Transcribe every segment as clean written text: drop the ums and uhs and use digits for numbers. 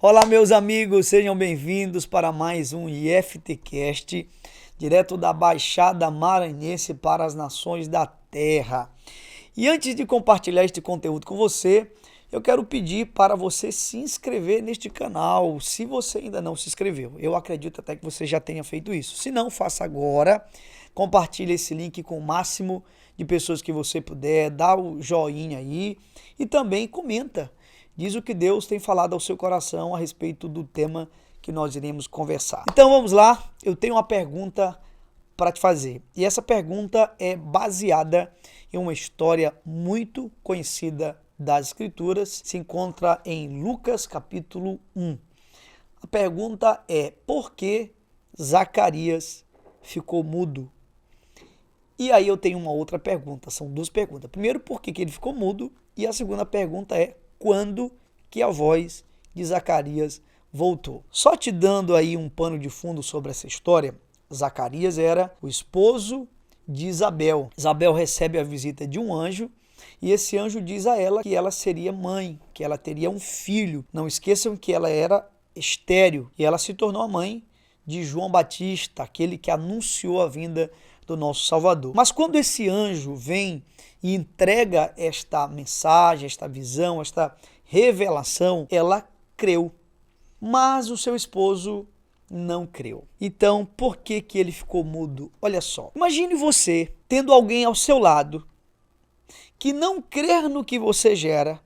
Olá, meus amigos, sejam bem-vindos para mais um IFTcast, direto da Baixada Maranhense para as nações da Terra. E antes de compartilhar este conteúdo com você, eu quero pedir para você se inscrever neste canal, se você ainda não se inscreveu. Eu acredito até que você já tenha feito isso. Se não, faça agora. Compartilhe esse link com o máximo de pessoas que você puder, dá o joinha aí e também comenta. Diz o que Deus tem falado ao seu coração a respeito do tema que nós iremos conversar. Então vamos lá, eu tenho uma pergunta para te fazer. E essa pergunta é baseada em uma história muito conhecida das Escrituras. Se encontra em Lucas capítulo 1. A pergunta é: por que Zacarias ficou mudo? E aí eu tenho uma outra pergunta, são duas perguntas. Primeiro, por que ele ficou mudo? E a segunda pergunta é: quando que a voz de Zacarias voltou? Só te dando aí um pano de fundo sobre essa história, Zacarias era o esposo de Isabel. Isabel recebe a visita de um anjo e esse anjo diz a ela que ela seria mãe, que ela teria um filho. Não esqueçam que ela era estéril e ela se tornou a mãe de João Batista, aquele que anunciou a vinda do nosso Salvador. Mas quando esse anjo vem e entrega esta mensagem, esta visão, esta revelação, ela creu. Mas o seu esposo não creu. Então, por que ele ficou mudo? Olha só. Imagine você tendo alguém ao seu lado que não crer no que você gera,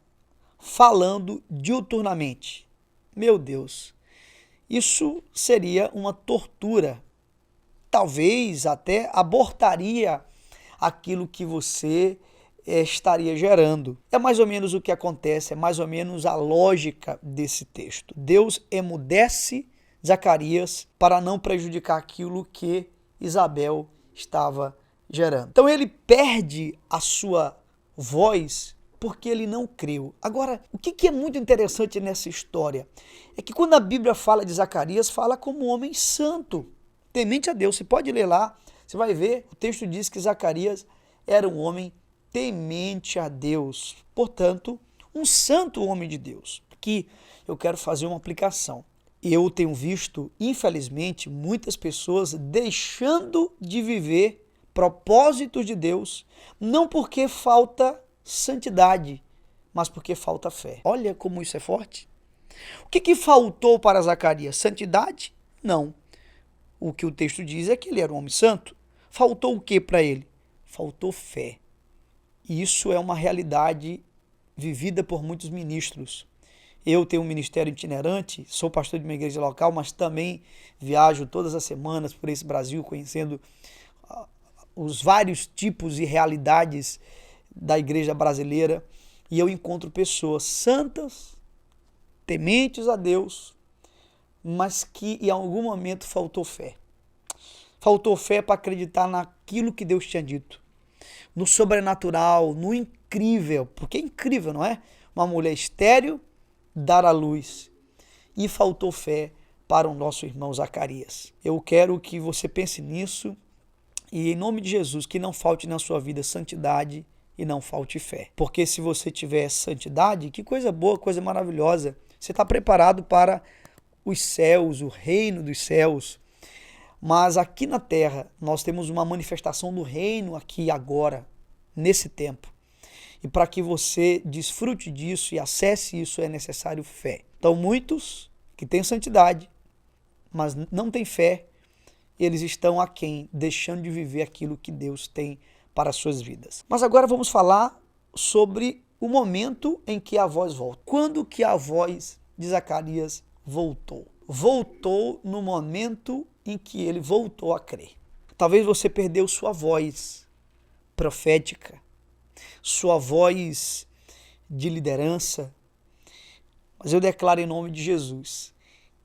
falando diuturnamente. Meu Deus, isso seria uma tortura. Talvez até abortaria aquilo que você estaria gerando. É mais ou menos o que acontece, é mais ou menos a lógica desse texto. Deus emudece Zacarias para não prejudicar aquilo que Isabel estava gerando. Então ele perde a sua voz porque ele não creu. Agora, o que é muito interessante nessa história é que quando a Bíblia fala de Zacarias, fala como um homem santo, temente a Deus. Você pode ler lá, você vai ver, o texto diz que Zacarias era um homem temente a Deus, portanto, um santo homem de Deus. Aqui eu quero fazer uma aplicação. Eu tenho visto, infelizmente, muitas pessoas deixando de viver propósitos de Deus, não porque falta santidade, mas porque falta fé. Olha como isso é forte. O que faltou para Zacarias? Santidade? Não. O que o texto diz é que ele era um homem santo. Faltou o que para ele? Faltou fé. Isso é uma realidade vivida por muitos ministros. Eu tenho um ministério itinerante, sou pastor de uma igreja local, mas também viajo todas as semanas por esse Brasil, conhecendo os vários tipos e realidades da igreja brasileira. E eu encontro pessoas santas, tementes a Deus, mas que em algum momento faltou fé. Faltou fé para acreditar naquilo que Deus tinha dito. No sobrenatural, no incrível, porque é incrível, não é? Uma mulher estéril dar à luz. E faltou fé para o nosso irmão Zacarias. Eu quero que você pense nisso e, em nome de Jesus, que não falte na sua vida santidade e não falte fé. Porque se você tiver santidade, que coisa boa, coisa maravilhosa. Você está preparado para os céus, o reino dos céus. Mas aqui na terra, nós temos uma manifestação do reino aqui agora, nesse tempo. E para que você desfrute disso e acesse isso, é necessário fé. Então, muitos que têm santidade, mas não têm fé, eles estão aquém, deixando de viver aquilo que Deus tem para as suas vidas. Mas agora vamos falar sobre o momento em que a voz volta. Quando que a voz de Zacarias voltou? Voltou no momento em que ele voltou a crer. Talvez você perdeu sua voz profética, sua voz de liderança, mas eu declaro em nome de Jesus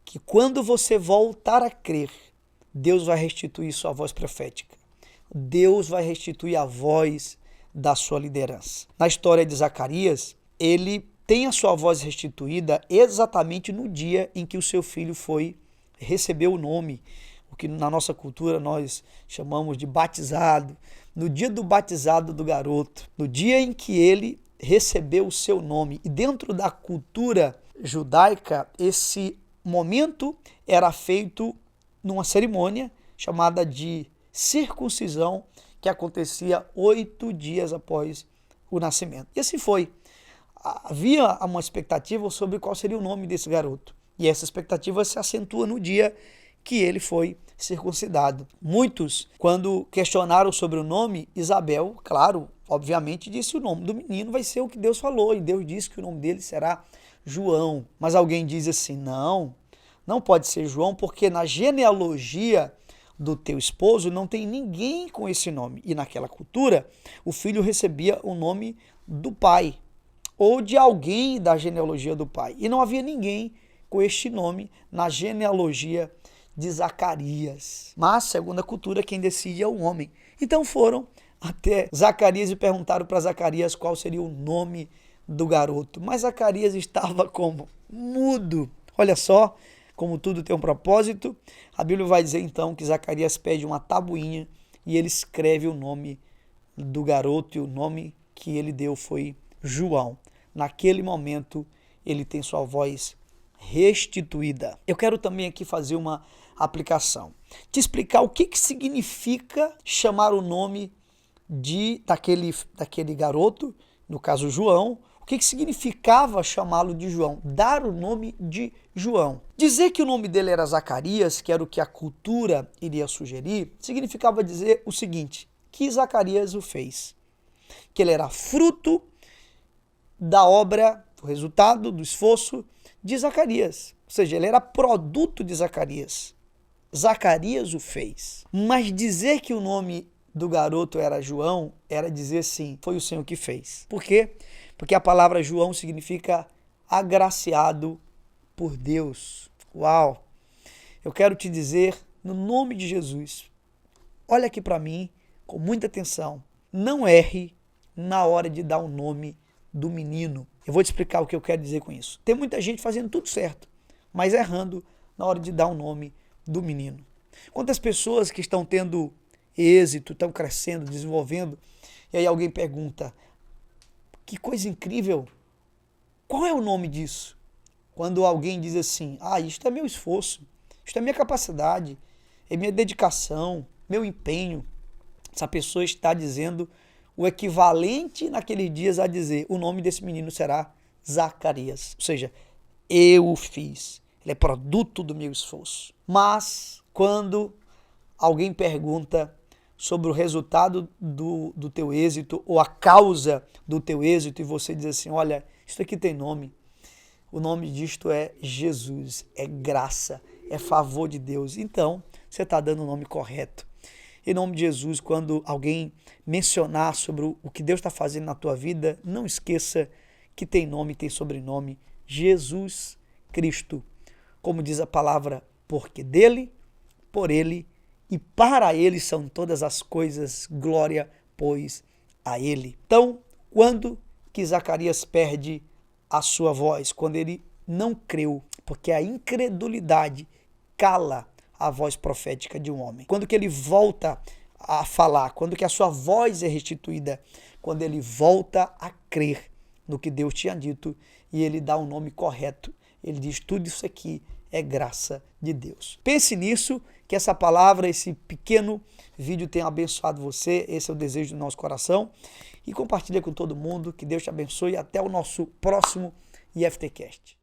que quando você voltar a crer, Deus vai restituir sua voz profética. Deus vai restituir a voz da sua liderança. Na história de Zacarias, ele tem a sua voz restituída exatamente no dia em que o seu filho recebeu o nome, o que na nossa cultura nós chamamos de batizado, no dia do batizado do garoto, no dia em que ele recebeu o seu nome. E dentro da cultura judaica, esse momento era feito numa cerimônia chamada de circuncisão, que acontecia 8 dias após o nascimento. E assim foi. Havia uma expectativa sobre qual seria o nome desse garoto. E essa expectativa se acentua no dia que ele foi circuncidado. Muitos, quando questionaram sobre o nome, Isabel, claro, obviamente disse o nome do menino vai ser o que Deus falou, e Deus disse que o nome dele será João. Mas alguém diz assim, não pode ser João, porque na genealogia do teu esposo não tem ninguém com esse nome. E naquela cultura, o filho recebia o nome do pai, ou de alguém da genealogia do pai. E não havia ninguém com este nome na genealogia de Zacarias. Mas, segundo a cultura, quem decide é o homem. Então foram até Zacarias e perguntaram para Zacarias qual seria o nome do garoto. Mas Zacarias estava como? Mudo. Olha só, como tudo tem um propósito. A Bíblia vai dizer então que Zacarias pede uma tabuinha e ele escreve o nome do garoto, e o nome que ele deu foi João. Naquele momento, ele tem sua voz restituída. Eu quero também aqui fazer uma aplicação. Te explicar o que significa chamar o nome daquele garoto, no caso João, o que significava chamá-lo de João, dar o nome de João. Dizer que o nome dele era Zacarias, que era o que a cultura iria sugerir, significava dizer o seguinte, que Zacarias o fez, que ele era fruto da obra, o resultado do esforço de Zacarias. Ou seja, ele era produto de Zacarias. Zacarias o fez. Mas dizer que o nome do garoto era João, era dizer sim, foi o Senhor que fez. Por quê? Porque a palavra João significa agraciado por Deus. Uau! Eu quero te dizer, no nome de Jesus, olha aqui para mim com muita atenção. Não erre na hora de dar o nome do menino. Eu vou te explicar o que eu quero dizer com isso. Tem muita gente fazendo tudo certo, mas errando na hora de dar o nome do menino. Quantas pessoas que estão tendo êxito, estão crescendo, desenvolvendo, e aí alguém pergunta, que coisa incrível, qual é o nome disso? Quando alguém diz assim, isto é meu esforço, isto é minha capacidade, é minha dedicação, meu empenho. Essa pessoa está dizendo o equivalente naqueles dias a dizer, o nome desse menino será Zacarias. Ou seja, eu o fiz, ele é produto do meu esforço. Mas quando alguém pergunta sobre o resultado do teu êxito ou a causa do teu êxito e você diz assim, olha, isso aqui tem nome, o nome disto é Jesus, é graça, é favor de Deus. Então, você está dando o nome correto. Em nome de Jesus, quando alguém mencionar sobre o que Deus está fazendo na tua vida, não esqueça que tem nome, tem sobrenome, Jesus Cristo. Como diz a palavra, porque dele, por ele e para ele são todas as coisas, glória, pois, a ele. Então, quando que Zacarias perde a sua voz? Quando ele não creu, porque a incredulidade cala a voz profética de um homem. Quando que ele volta a falar, quando que a sua voz é restituída, quando ele volta a crer no que Deus tinha dito e ele dá um nome correto. Ele diz, tudo isso aqui é graça de Deus. Pense nisso, que essa palavra, esse pequeno vídeo tenha abençoado você, esse é o desejo do nosso coração, e compartilha com todo mundo, que Deus te abençoe, e até o nosso próximo IFTcast.